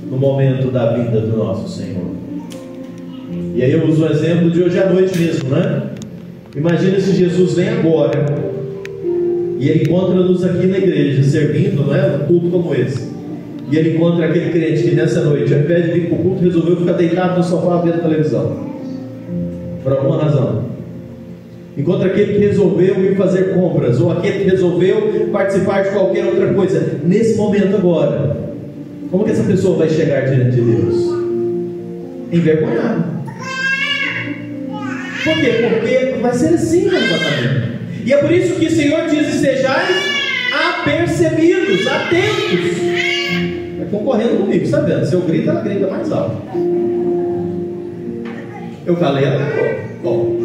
no momento da vida do nosso Senhor. E aí eu uso o exemplo de hoje à noite mesmo, né? Imagina se Jesus vem agora e Ele encontra-nos aqui na igreja, servindo, né, um culto como esse. E Ele encontra aquele crente que nessa noite, ao invés de vir para o culto, resolveu ficar deitado no sofá vendo televisão, por alguma razão. Encontra aquele que resolveu ir fazer compras, ou aquele que resolveu participar de qualquer outra coisa. Nesse momento agora, como que essa pessoa vai chegar diante de Deus? Envergonhado. Por quê? Porque vai ser assim no arrebatamento. E é por isso que o Senhor diz: sejais apercebidos, atentos. Vai concorrendo comigo, está vendo? Se eu grito, ela grita mais alto. Eu calei, ela ficou. Bom,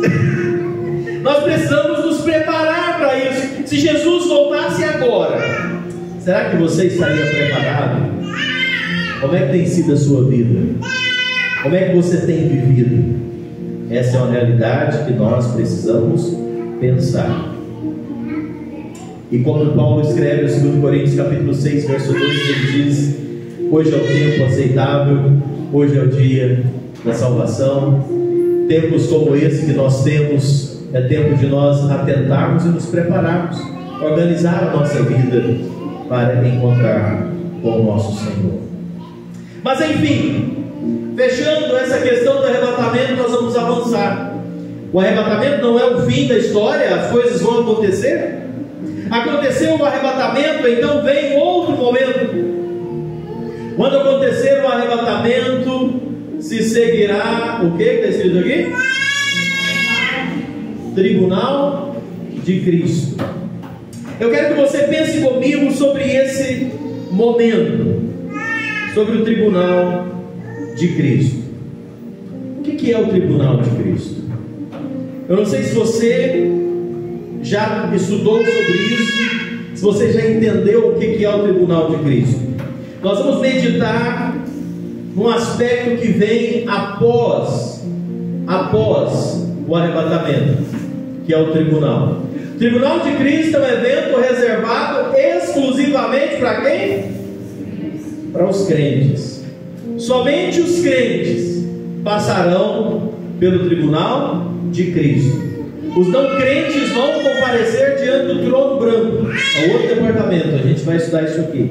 nós precisamos nos preparar para isso. Se Jesus voltasse agora, será que você estaria preparado? Como é que tem sido a sua vida? Como é que você tem vivido? Essa é uma realidade que nós precisamos pensar. E como Paulo escreve em 2 Coríntios capítulo 6, verso 2, ele diz: hoje é o tempo aceitável, hoje é o dia da salvação. Tempos como esse que nós temos, é tempo de nós atentarmos e nos prepararmos, organizar a nossa vida para encontrar com o nosso Senhor. Mas enfim, fechando essa questão do arrebatamento, nós vamos avançar. O arrebatamento não é o fim da história, as coisas vão acontecer. Aconteceu o arrebatamento, então vem outro momento. Quando acontecer o arrebatamento, se seguirá o que está escrito aqui? Tribunal de Cristo. Eu quero que você pense comigo sobre esse momento, sobre o tribunal de Cristo. O que é o tribunal de Cristo? Eu não sei se você já estudou sobre isso, se você já entendeu o que é o tribunal de Cristo. Nós vamos meditar num aspecto que vem após o arrebatamento, que é o tribunal. O tribunal de Cristo é um evento reservado exclusivamente para quem? Para os crentes. Somente os crentes passarão pelo tribunal de Cristo. Os não crentes vão comparecer diante do trono branco. É outro departamento, a gente vai estudar isso aqui.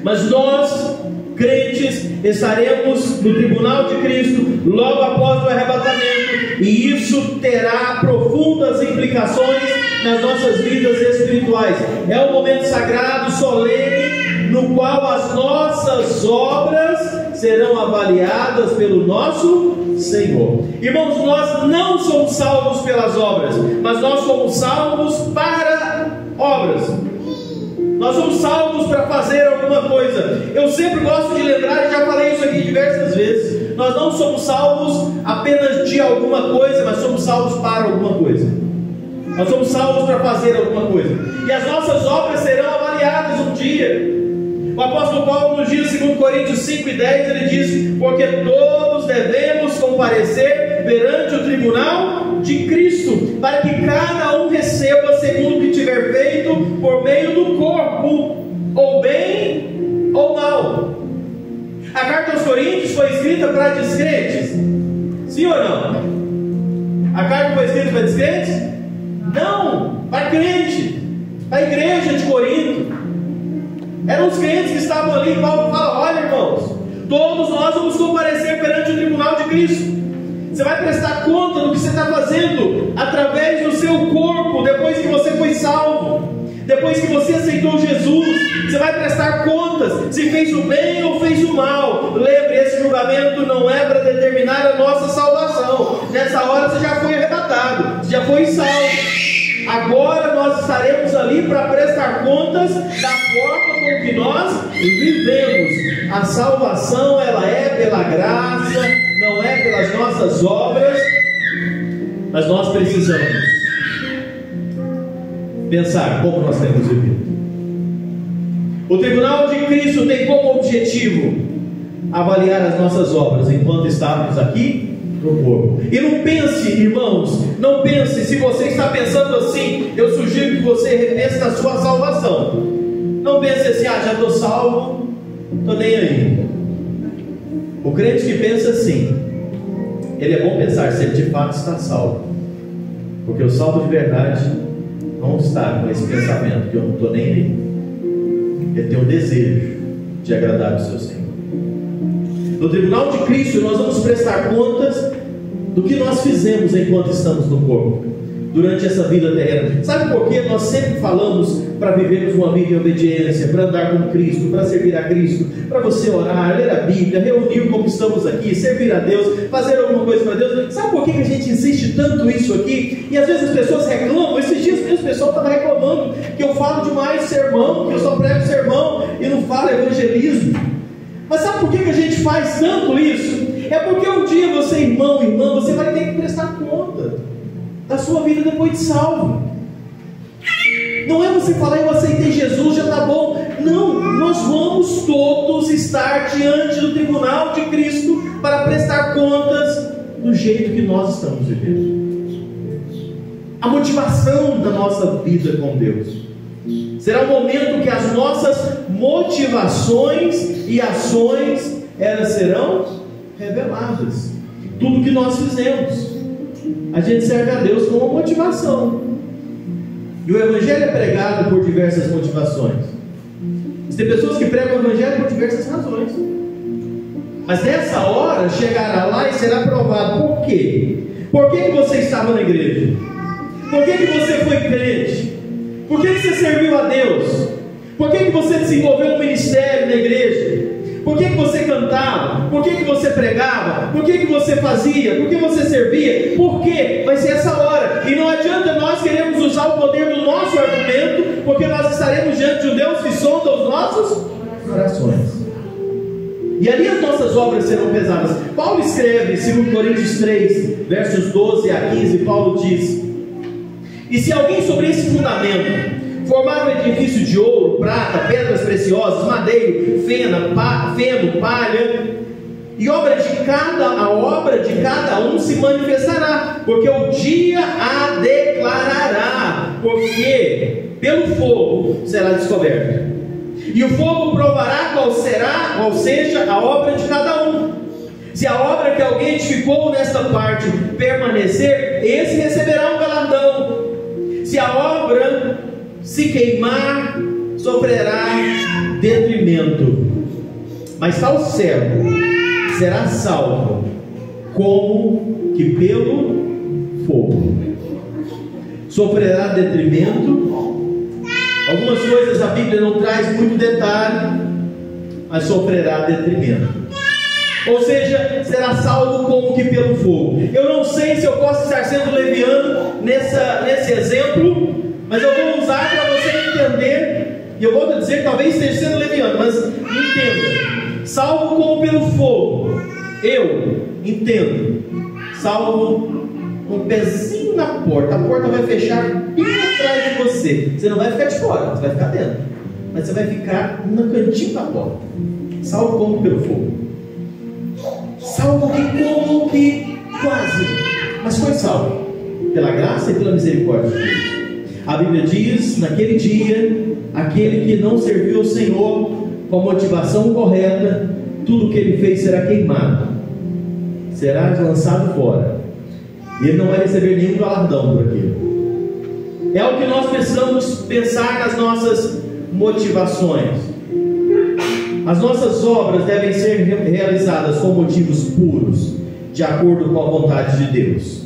Mas nós, crentes, estaremos no tribunal de Cristo logo após o arrebatamento, e isso terá profundas implicações nas nossas vidas espirituais. É um momento sagrado, solene, no qual as nossas obras serão avaliadas pelo nosso Senhor. Irmãos, nós não somos salvos pelas obras, mas nós somos salvos para obras. Nós somos salvos para fazer alguma coisa. Eu sempre gosto de lembrar, e já falei isso aqui diversas vezes: nós não somos salvos apenas de alguma coisa, mas somos salvos para alguma coisa. Nós somos salvos para fazer alguma coisa, e as nossas obras serão avaliadas um dia. O apóstolo Paulo nos diz, 2 Coríntios 5 e 10, ele diz: porque todos devemos comparecer perante o tribunal de Cristo, para que cada um receba segundo o que tiver feito por meio do corpo, ou bem ou mal. A carta aos Coríntios foi escrita para descrentes? Sim ou não? A carta foi escrita para descrentes? Não, para crente, para a igreja de Corinto. Eram os crentes que estavam ali. Paulo fala: olha, irmãos, todos nós vamos comparecer perante o tribunal de Cristo. Você vai prestar conta do que você está fazendo através do seu corpo, depois que você foi salvo, depois que você aceitou Jesus. Você vai prestar contas se fez o bem ou fez o mal. Lembre, esse julgamento não é para determinar a nossa salvação. Nessa hora você já foi arrebatado, você já foi salvo. Agora nós estaremos ali para prestar contas da forma com que nós vivemos. A salvação, ela é pela graça, não é pelas nossas obras, mas nós precisamos pensar como nós temos vivido. O tribunal de Cristo tem como objetivo avaliar as nossas obras enquanto estávamos aqui no corpo. E não pense, irmãos, não pense. Se você está pensando assim, eu sugiro que você repense na sua salvação. Não pense assim: já estou salvo, estou nem aí. O crente que pensa assim, ele é bom pensar se ele de fato está salvo, porque o salvo de verdade não está com esse pensamento que eu não estou nem aí. Ele tem o desejo de agradar o seu Senhor. No tribunal de Cristo nós vamos prestar contas do que nós fizemos enquanto estamos no corpo, durante essa vida terrena. Sabe por que nós sempre falamos para vivermos uma vida em obediência, para andar com Cristo, para servir a Cristo, para você orar, ler a Bíblia, reunir como estamos aqui, servir a Deus, fazer alguma coisa para Deus? Sabe por que a gente insiste tanto isso aqui? E às vezes as pessoas reclamam. Esses dias mesmo o pessoal estava reclamando que eu falo demais sermão, que eu só prego sermão e não falo evangelismo. Mas sabe por que a gente faz tanto isso? É porque um dia você, irmão, irmã, você vai ter que prestar conta da sua vida depois de salvo. Não é você falar, eu aceitei Jesus, já está bom. Não, nós vamos todos estar diante do tribunal de Cristo para prestar contas do jeito que nós estamos vivendo. A motivação da nossa vida com Deus será o momento que as nossas motivações e ações, elas serão reveladas. Tudo que nós fizemos, a gente serve a Deus com uma motivação. E o Evangelho é pregado por diversas motivações. Tem pessoas que pregam o Evangelho por diversas razões. Mas nessa hora chegará lá e será provado. Por quê? Por que você estava na igreja? Por que você foi crente? Por que você serviu a Deus? Por que você desenvolveu um ministério na igreja? Por que você cantava? Por que você pregava? Por que você fazia? Por que você servia? Por quê? Vai ser essa hora. E não adianta nós queremos usar o poder do nosso argumento, porque nós estaremos diante de um Deus que sonda os nossos corações. E ali as nossas obras serão pesadas. Paulo escreve, 2 Coríntios 3, versos 12 a 15, Paulo diz: e se alguém sobre esse fundamento formar um edifício de ouro, prata, pedras preciosas, madeiro, feno, palha, e a obra de cada um se manifestará, porque o dia a declarará, porque pelo fogo será descoberto, e o fogo provará qual seja a obra de cada um. Se a obra que alguém edificou nesta parte permanecer, esse receberá um galardão. Se a obra se queimar, sofrerá detrimento. Mas tal servo será salvo como que pelo fogo. Sofrerá detrimento. Algumas coisas a Bíblia não traz muito detalhe, mas sofrerá detrimento. Ou seja, será salvo como que pelo fogo. Eu não sei se eu posso estar sendo leviano nesse exemplo, mas eu vou usar para você entender. E eu vou dizer que talvez esteja sendo leviano, mas entenda: salvo como pelo fogo. Eu entendo. Salvo com um pezinho na porta. A porta vai fechar bem atrás de você. Você não vai ficar de fora, você vai ficar dentro, mas você vai ficar no cantinho da porta. Salvo como pelo fogo. Salvo que como que quase, mas foi salvo pela graça e pela misericórdia de Deus. A Bíblia diz: naquele dia, aquele que não serviu ao Senhor com a motivação correta, tudo que ele fez será queimado, será lançado fora, e ele não vai receber nenhum galardão por aquilo. É o que nós precisamos pensar nas nossas motivações. As nossas obras devem ser realizadas com motivos puros, de acordo com a vontade de Deus.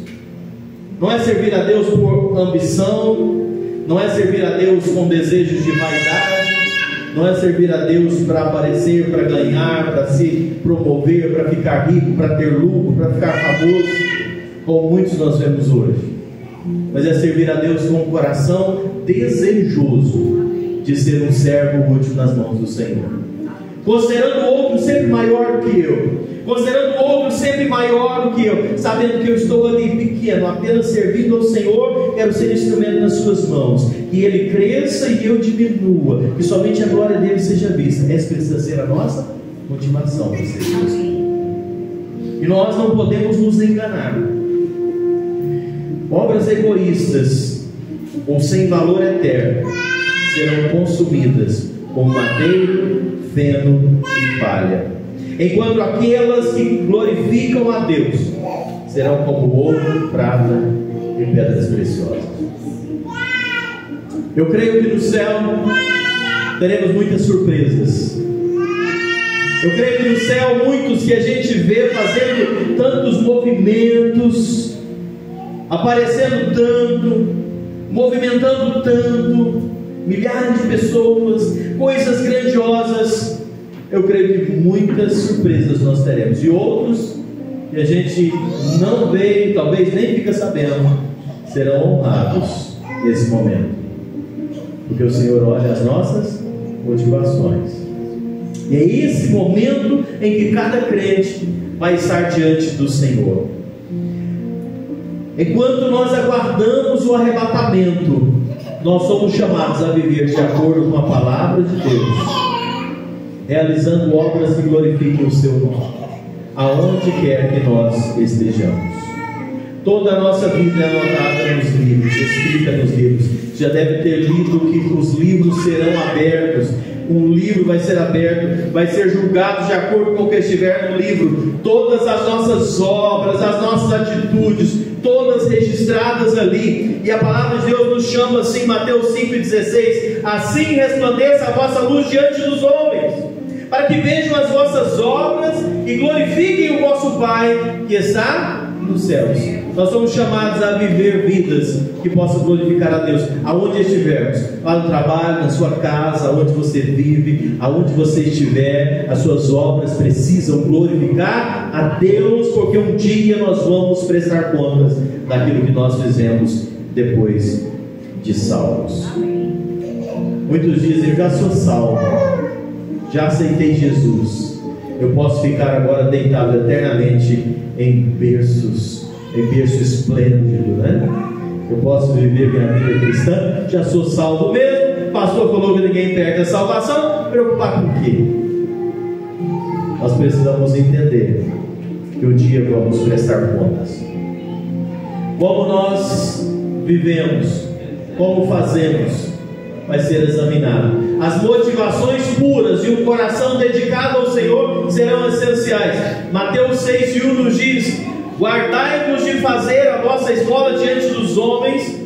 Não é servir a Deus por ambição, não é servir a Deus com desejos de vaidade, não é servir a Deus para aparecer, para ganhar, para se promover, para ficar rico, para ter lucro, para ficar famoso, como muitos nós vemos hoje. Mas é servir a Deus com um coração desejoso de ser um servo útil nas mãos do Senhor. Considerando o outro sempre maior do que eu, considerando o outro sempre maior do que eu, sabendo que eu estou ali pequeno, apenas servindo ao Senhor, quero ser instrumento nas suas mãos, que Ele cresça e eu diminua, que somente a glória dele seja vista. Essa precisa ser a nossa motivação para ser Cristo. E nós não podemos nos enganar. Obras egoístas ou sem valor eterno serão consumidas como madeiro, feno e palha. Enquanto aquelas que glorificam a Deus serão como ouro, prata e pedras preciosas. Eu creio que no céu teremos muitas surpresas. Eu creio que no céu muitos que a gente vê fazendo tantos movimentos, aparecendo tanto, movimentando tanto, milhares de pessoas, coisas grandiosas. Eu creio que muitas surpresas nós teremos, e outros que a gente não vê, talvez nem fica sabendo, serão honrados nesse momento, porque o Senhor olha as nossas motivações. E é esse momento em que cada crente vai estar diante do Senhor. Enquanto nós aguardamos o arrebatamento, nós somos chamados a viver de acordo com a palavra de Deus, realizando obras que glorifiquem o seu nome, aonde quer que nós estejamos. Toda a nossa vida é anotada nos livros, escrita nos livros. Já deve ter lido que os livros serão abertos. Um livro vai ser aberto, vai ser julgado de acordo com o que estiver no livro. Todas as nossas obras, as nossas atitudes, todas registradas ali. E a palavra de Deus nos chama assim, Mateus 5,16: assim resplandeça a vossa luz diante dos homens, para que vejam as vossas obras e glorifiquem o vosso Pai que está nos céus. Nós somos chamados a viver vidas que possam glorificar a Deus, aonde estivermos, lá no trabalho, na sua casa, aonde você vive, aonde você estiver, as suas obras precisam glorificar a Deus, porque um dia nós vamos prestar contas daquilo que nós fizemos depois de salvos. Muitos dizem: eu já sou salvo, já aceitei Jesus, eu posso ficar agora deitado eternamente em berço esplêndido, né? Eu posso viver minha vida cristã, já sou salvo mesmo. O pastor falou que ninguém perde a salvação. Preocupar com o quê? Nós precisamos entender que um dia vamos prestar contas. Como nós vivemos, como fazemos, vai ser examinado. As motivações puras e o coração dedicado ao Senhor serão essenciais. Mateus 6,1 nos diz: guardai-vos de fazer a vossa esmola diante dos homens,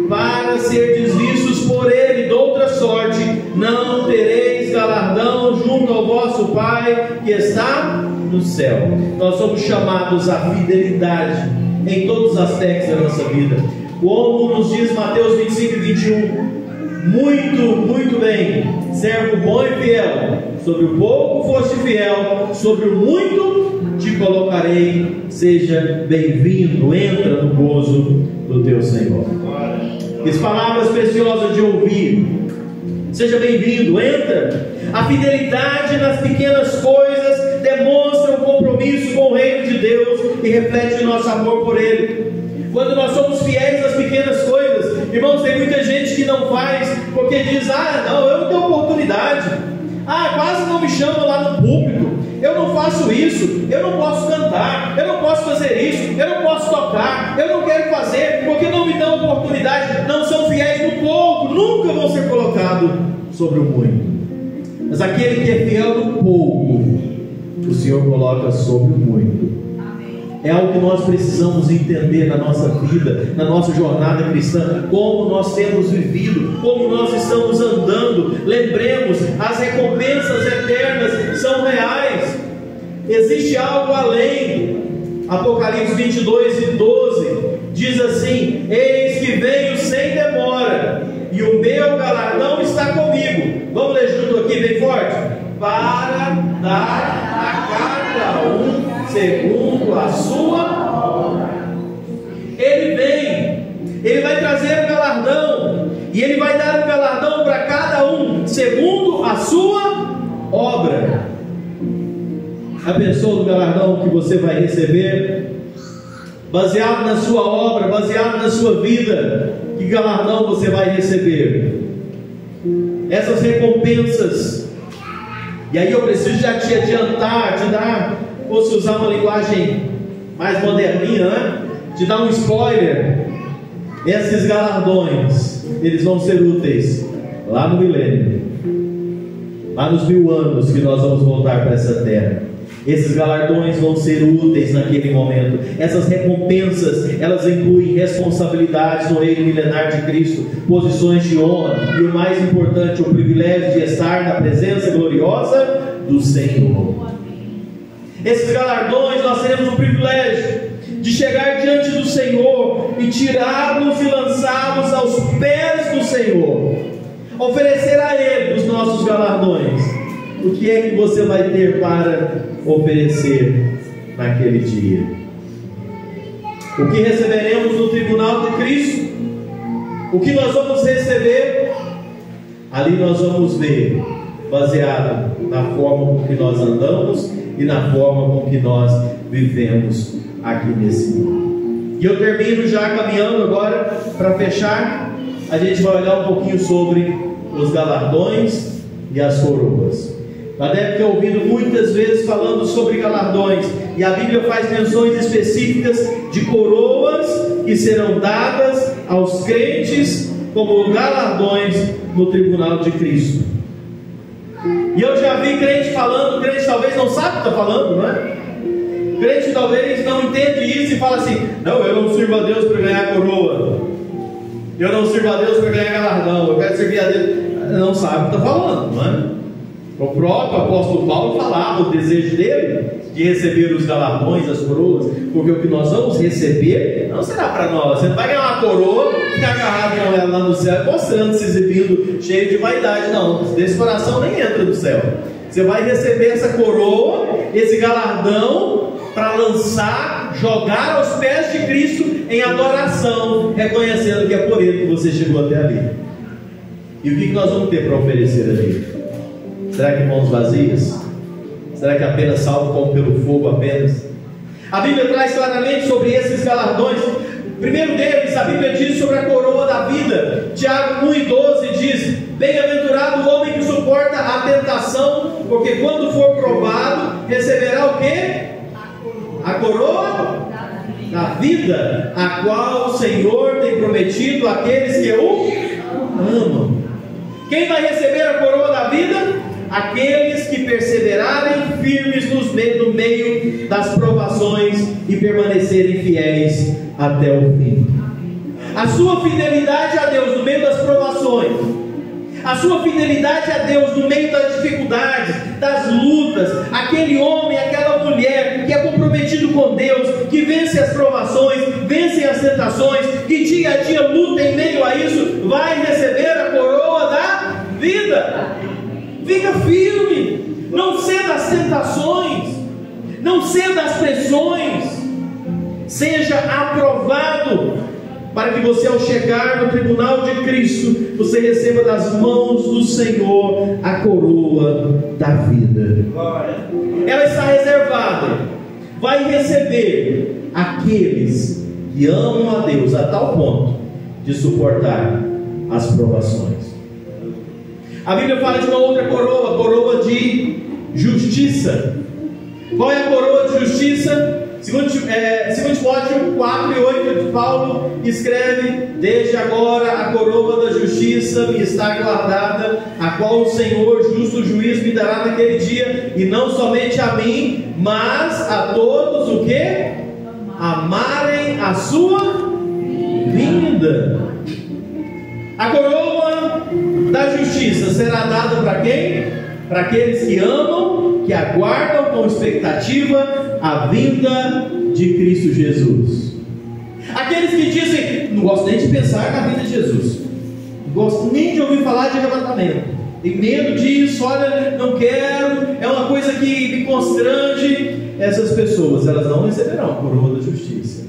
para serdes vistos por ele. De outra sorte não tereis galardão junto ao vosso Pai que está no céu. Nós somos chamados à fidelidade em todos os aspectos da nossa vida. Como nos diz Mateus 25:21: muito bem, servo bom e fiel, sobre o pouco foste fiel, sobre o muito te colocarei. Seja bem-vindo, entra no gozo do teu Senhor. Que palavras preciosas de ouvir. Seja bem-vindo, entra. A fidelidade nas pequenas coisas demonstra um compromisso com o reino de Deus e reflete o nosso amor por Ele. Quando nós somos fiéis nas pequenas coisas, irmãos, tem muita gente que não faz porque diz: não, eu não tenho oportunidade, quase não me chamam lá no púlpito, eu não faço isso, eu não posso cantar, eu não posso fazer isso, eu não posso tocar, eu não quero fazer porque não me dão oportunidade. Não são fiéis no pouco, nunca vão ser colocados sobre o muito. Mas aquele que é fiel no pouco, o Senhor coloca sobre o muito. É algo que nós precisamos entender na nossa vida, na nossa jornada cristã, como nós temos vivido, como nós estamos andando. Lembremos, as recompensas eternas são reais. Existe algo além. Apocalipse 22:12 diz assim: eis que venho sem demora, e o meu galardão está comigo. Vamos ler junto aqui bem forte: para dar a cada um segundo a sua obra. Ele vem, Ele vai trazer o galardão, e Ele vai dar o galardão para cada um segundo a sua obra. Já pensou no galardão que você vai receber? Baseado na sua obra, baseado na sua vida, que galardão você vai receber? Essas recompensas. E aí eu preciso já te adiantar, te dar, ou se usar uma linguagem mais moderninha, né? Te dar um spoiler. Esses galardões, eles vão ser úteis lá no milênio. há nos 1000 anos que nós vamos voltar para essa terra. Esses galardões vão ser úteis naquele momento. Essas recompensas, elas incluem responsabilidades no reino milenar de Cristo, posições de honra e, o mais importante, o privilégio de estar na presença gloriosa do Senhor. Esses galardões, nós teremos o privilégio de chegar diante do Senhor e tirá-los e lançá-los aos pés do Senhor, oferecer a Ele os nossos galardões. O que é que você vai ter para oferecer naquele dia? O que receberemos no tribunal de Cristo? O que nós vamos receber? Ali nós vamos ver, baseado na forma com que nós andamos e na forma com que nós vivemos aqui nesse mundo. E eu termino já caminhando agora para fechar. A gente vai olhar um pouquinho sobre os galardões e as coroas. Já deve ter ouvido muitas vezes falando sobre galardões, e a Bíblia faz menções específicas de coroas que serão dadas aos crentes como galardões no tribunal de Cristo. E eu já vi crente falando, crente talvez não sabe o que está falando, não é? Crente talvez não entende isso e fala assim: não, eu não sirvo a Deus para ganhar coroa, eu não sirvo a Deus para ganhar galardão, eu quero servir a Deus. Não sabe o que está falando, não é? O próprio apóstolo Paulo falava o desejo dele de receber os galardões, as coroas, porque o que nós vamos receber não será para nós. Você não vai ganhar uma coroa e ficar agarrado com ela lá no céu, mostrando, se exibindo, cheio de vaidade. Não, desse coração nem entra no céu. Você vai receber essa coroa, esse galardão, para lançar, jogar aos pés de Cristo em adoração, reconhecendo que é por Ele que você chegou até ali. E o que nós vamos ter para oferecer ali? Será que mãos vazias? Será que apenas salvo como pelo fogo apenas? A Bíblia traz claramente sobre esses galardões. O primeiro deles, a Bíblia diz sobre a coroa da vida. Tiago 1,12 diz: bem-aventurado o homem que suporta a tentação, porque quando for provado, receberá o quê? A coroa da vida, a qual o Senhor tem prometido àqueles que o amam. Quem vai receber a coroa da vida? Aqueles que perseverarem firmes no meio das provações e permanecerem fiéis até o fim. A sua fidelidade a Deus no meio das provações, a sua fidelidade a Deus no meio das dificuldades, das lutas, aquele homem, aquela mulher que é comprometido com Deus, que vence as provações, vence as tentações, que dia a dia luta em meio a isso, vai receber a coroa da vida. Fica firme, não ceda às tentações, não ceda às pressões, seja aprovado, para que você, ao chegar no tribunal de Cristo, você receba das mãos do Senhor a coroa da vida. Ela está reservada, vai receber aqueles que amam a Deus a tal ponto de suportar as provações. A Bíblia fala de uma outra coroa, a coroa de justiça. Qual é a coroa de justiça? Segundo Timóteo 4:8, Paulo escreve: desde agora a coroa da justiça me está guardada, a qual o Senhor, justo juiz, me dará naquele dia, e não somente a mim, mas a todos o que? Amarem a sua vinda. A coroa da justiça será dada para quem? Para aqueles que amam, que aguardam com expectativa a vinda de Cristo Jesus. Aqueles que dizem: não gosto nem de pensar na vinda de Jesus, não gosto nem de ouvir falar de arrebatamento, tem medo disso, olha, não quero, é uma coisa que me constrange. Essas pessoas, elas não receberão a coroa da justiça.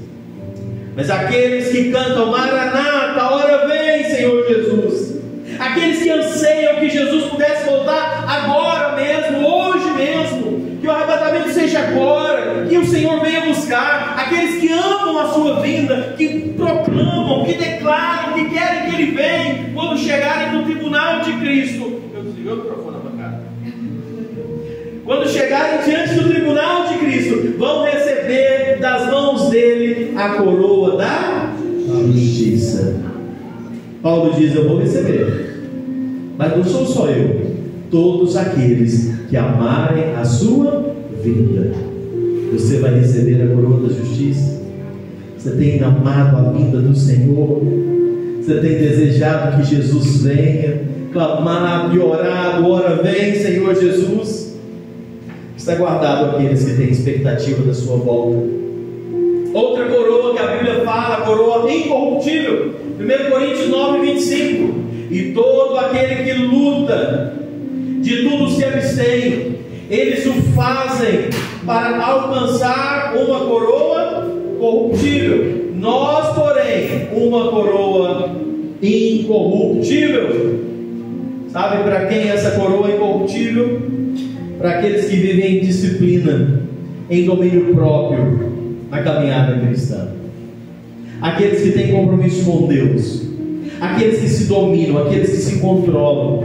Mas aqueles que cantam: Maranata, a hora vem, Senhor Jesus. Aqueles que anseiam que Jesus pudesse voltar agora mesmo, hoje mesmo, que o arrebatamento seja agora, que o Senhor venha buscar. Aqueles que amam a sua vinda, que proclamam, que declaram, que querem que Ele venha quando chegarem no tribunal de Cristo. Eu desliguei o microfone na bancada. Quando chegarem diante do tribunal de Cristo, vão receber das mãos dele a coroa da justiça. Paulo diz: eu vou receber, mas não sou só eu, todos aqueles que amarem a sua vinda. Você vai receber a coroa da justiça. Você tem amado a vinda do Senhor. Você tem desejado que Jesus venha, clamado e orado: ora vem, Senhor Jesus. Está guardado aqueles que têm expectativa da sua volta. Outra coroa que a Bíblia fala, a coroa incorruptível, 1 Coríntios 9:25. E todo aquele que luta, de tudo se abstém, eles o fazem para alcançar uma coroa corruptível. Nós, porém, uma coroa incorruptível. Sabe para quem é essa coroa incorruptível? Para aqueles que vivem em disciplina, em domínio próprio, na caminhada cristã. Aqueles que têm compromisso com Deus, aqueles que se dominam, aqueles que se controlam,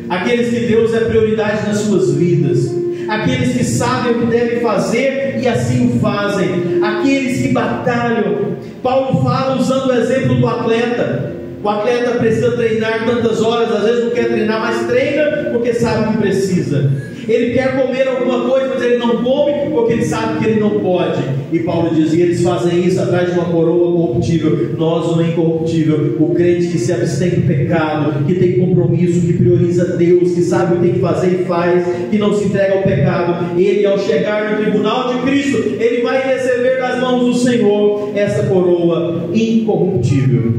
aqueles que Deus é prioridade nas suas vidas, aqueles que sabem o que devem fazer e assim o fazem, aqueles que batalham. Paulo fala usando o exemplo do atleta. O atleta precisa treinar tantas horas, às vezes não quer treinar, mas treina porque sabe que precisa. Ele quer comer alguma coisa, mas ele não come porque ele sabe que ele não pode. E Paulo dizia: eles fazem isso atrás de uma coroa corruptível, nós uma incorruptível. O crente que se abstém do pecado, que tem compromisso, que prioriza Deus, que sabe o que tem que fazer e faz, que não se entrega ao pecado, ele, ao chegar no tribunal de Cristo, ele vai receber das mãos do Senhor essa coroa incorruptível.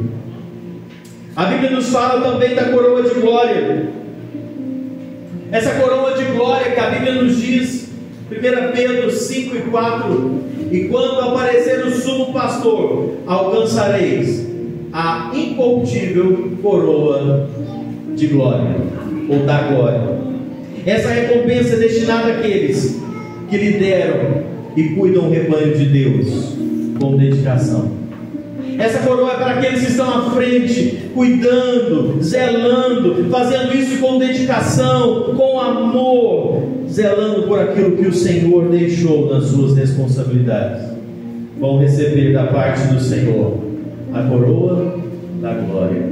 A Bíblia nos fala também da coroa de glória. Essa coroa de glória que a Bíblia nos diz, 1 Pedro 5:4: e quando aparecer o sumo pastor, alcançareis a incorruptível coroa de glória, ou da glória. Essa recompensa é destinada àqueles que lideram e cuidam do rebanho de Deus com dedicação. Essa coroa é para aqueles que estão à frente, cuidando, zelando, fazendo isso com dedicação, com amor, zelando por aquilo que o Senhor deixou nas suas responsabilidades. Vão receber da parte do Senhor a coroa da glória.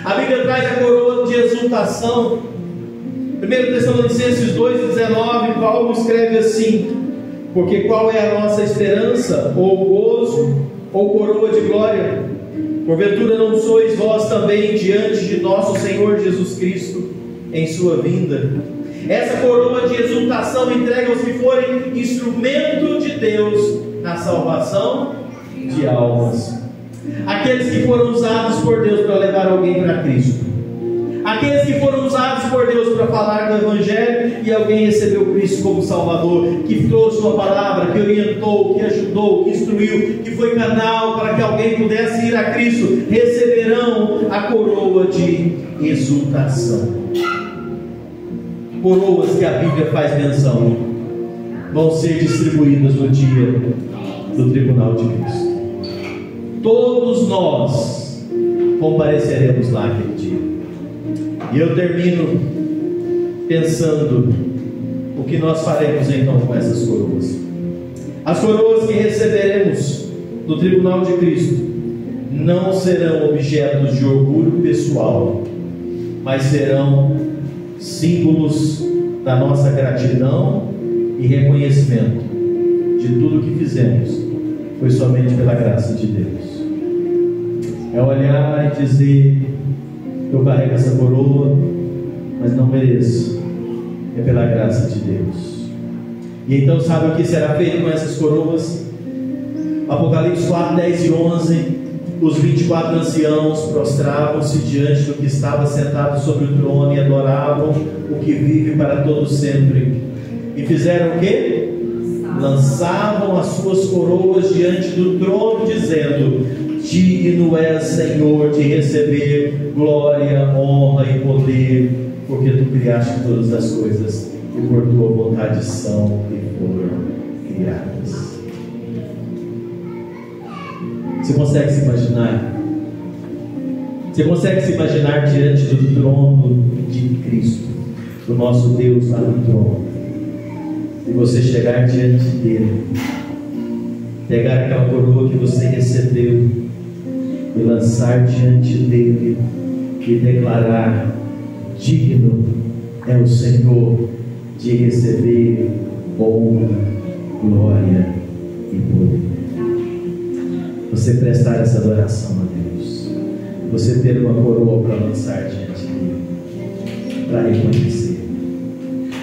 A Bíblia traz a coroa de exultação. 1 Tessalonicenses 2:19, Paulo escreve assim: porque qual é a nossa esperança, ou gozo, ou coroa de glória? Porventura não sois vós também diante de nosso Senhor Jesus Cristo em sua vinda? Essa coroa de exultação entrega aos que forem instrumento de Deus na salvação de almas. Aqueles que foram usados por Deus para levar alguém para Cristo. Aqueles que foram usados por Deus para falar do Evangelho e alguém recebeu Cristo como Salvador, que trouxe uma palavra, que orientou, que ajudou, que instruiu, que foi canal para que alguém pudesse ir a Cristo, receberão a coroa de exultação. Coroas que a Bíblia faz menção vão ser distribuídas no dia do tribunal de Cristo. Todos nós compareceremos lá aquele dia. E eu termino pensando o que nós faremos então com essas coroas. As coroas que receberemos do tribunal de Cristo não serão objetos de orgulho pessoal, mas serão símbolos da nossa gratidão e reconhecimento de tudo que fizemos foi somente pela graça de Deus. É olhar e dizer: eu carrego essa coroa, mas não mereço. É pela graça de Deus. E então sabe o que será feito com essas coroas? Apocalipse 4, 10 e 11. Os 24 anciãos prostravam-se diante do que estava sentado sobre o trono e adoravam o que vive para todo sempre. E fizeram o quê? Lançavam as suas coroas diante do trono, dizendo: digno és, Senhor, de receber glória, honra e poder, porque tu criaste todas as coisas e por tua vontade são e foram criadas. Você consegue se imaginar? Você consegue se imaginar diante do trono de Cristo, do nosso Deus lá no trono, e você chegar diante dele, pegar aquela coroa que você recebeu e lançar diante dele e declarar: digno é o Senhor de receber honra, glória e poder. Você prestar essa adoração a Deus, você ter uma coroa para lançar diante dele, para reconhecer.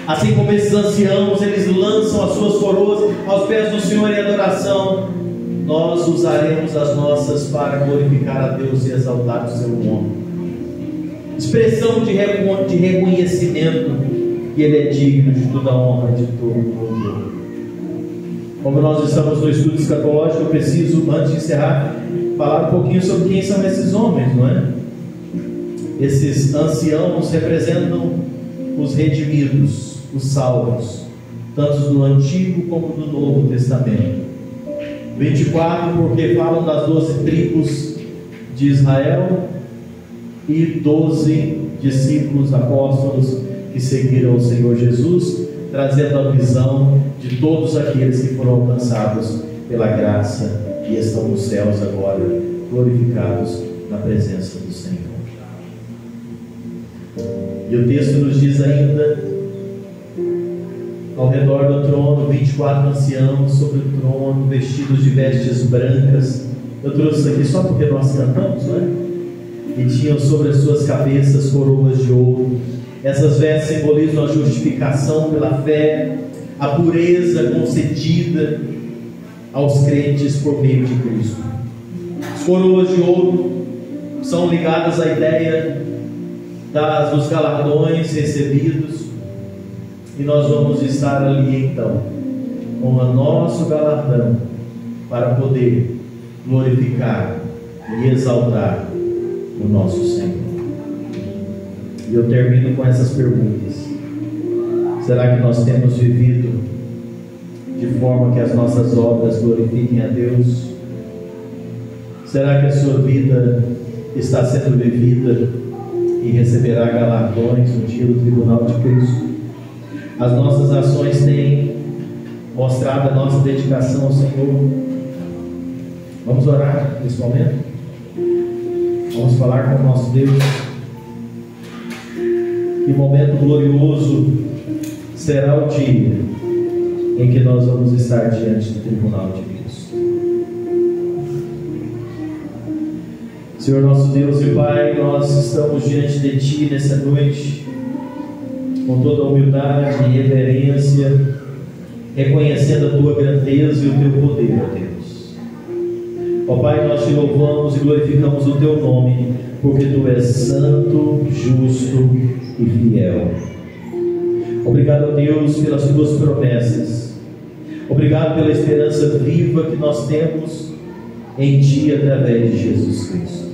Assim como esses anciãos, eles lançam as suas coroas aos pés do Senhor em adoração, nós usaremos as nossas para glorificar a Deus e exaltar o seu nome. Expressão de reconhecimento que Ele é digno de toda a honra, de todo o louvor. Como nós estamos no estudo escatológico, eu preciso, antes de encerrar, falar um pouquinho sobre quem são esses homens, não é? Esses anciãos representam os redimidos, os salvos, tanto do Antigo como do Novo Testamento. 24, porque falam das 12 tribos de Israel e 12 discípulos, apóstolos que seguiram o Senhor Jesus, trazendo a visão de todos aqueles que foram alcançados pela graça e estão nos céus agora, glorificados na presença do Senhor. E o texto nos diz ainda, ao redor do trono, 24 anciãos sobre o trono, vestidos de vestes brancas. Eu trouxe isso aqui só porque nós cantamos, não é? E tinham sobre as suas cabeças coroas de ouro. Essas vestes simbolizam a justificação pela fé, a pureza concedida aos crentes por meio de Cristo. As coroas de ouro são ligadas à ideia dos galardões recebidos, e nós vamos estar ali então com o nosso galardão para poder glorificar e exaltar o nosso Senhor. E eu termino com essas perguntas. Será que nós temos vivido de forma que as nossas obras glorifiquem a Deus? Será que a sua vida está sendo vivida e receberá galardões no dia do tribunal de Cristo? As nossas ações têm mostrado a nossa dedicação ao Senhor. Vamos orar nesse momento? Vamos falar com o nosso Deus. Que momento glorioso será o dia em que nós vamos estar diante do tribunal de Cristo. Senhor nosso Deus e Pai, nós estamos diante de Ti nessa noite, com toda a humildade e reverência, reconhecendo a Tua grandeza e o Teu poder, ó Deus. Ó Pai, nós Te louvamos e glorificamos o Teu nome, porque Tu és santo, justo e fiel. Obrigado, ó Deus, pelas Tuas promessas. Obrigado pela esperança viva que nós temos em Ti através de Jesus Cristo.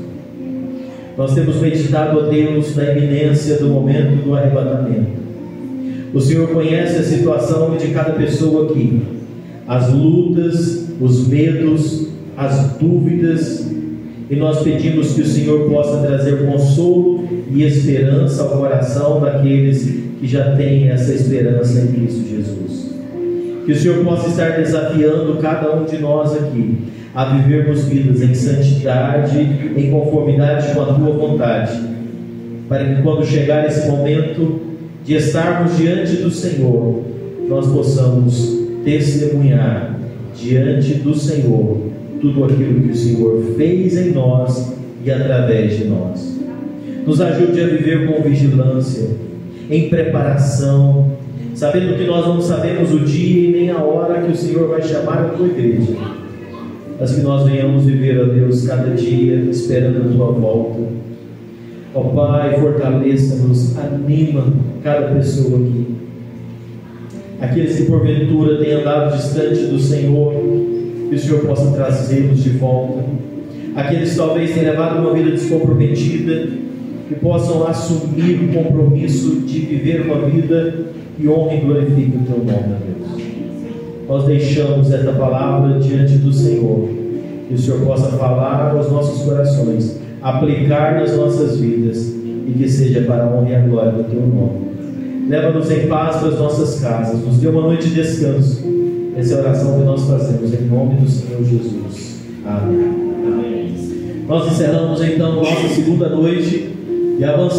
Nós temos meditado, ó Deus, na iminência do momento do arrebatamento. O Senhor conhece a situação de cada pessoa aqui, as lutas, os medos, as dúvidas, e nós pedimos que o Senhor possa trazer consolo e esperança ao coração daqueles que já têm essa esperança em Cristo Jesus. Que o Senhor possa estar desafiando cada um de nós aqui a vivermos vidas em santidade, em conformidade com a Tua vontade, para que quando chegar esse momento de estarmos diante do Senhor, nós possamos testemunhar diante do Senhor tudo aquilo que o Senhor fez em nós e através de nós. Nos ajude a viver com vigilância, em preparação, sabendo que nós não sabemos o dia e nem a hora que o Senhor vai chamar a Tua igreja, mas que nós venhamos viver, ó Deus, cada dia esperando a Tua volta. Ó Pai, fortaleça-nos, anima cada pessoa aqui. Aqueles que porventura têm andado distante do Senhor, que o Senhor possa trazê-los de volta. Aqueles que talvez tenham levado uma vida descomprometida, que possam assumir o compromisso de viver uma vida que honre e glorifique o Teu nome, Deus. Nós deixamos esta palavra diante do Senhor, que o Senhor possa falar aos nossos corações, aplicar nas nossas vidas, e que seja para a honra e a glória do Teu nome. Leva-nos em paz para as nossas casas, nos dê uma noite de descanso. Essa é a oração que nós fazemos em nome do Senhor Jesus. Amém. Amém. Nós encerramos então nossa segunda noite e avançamos.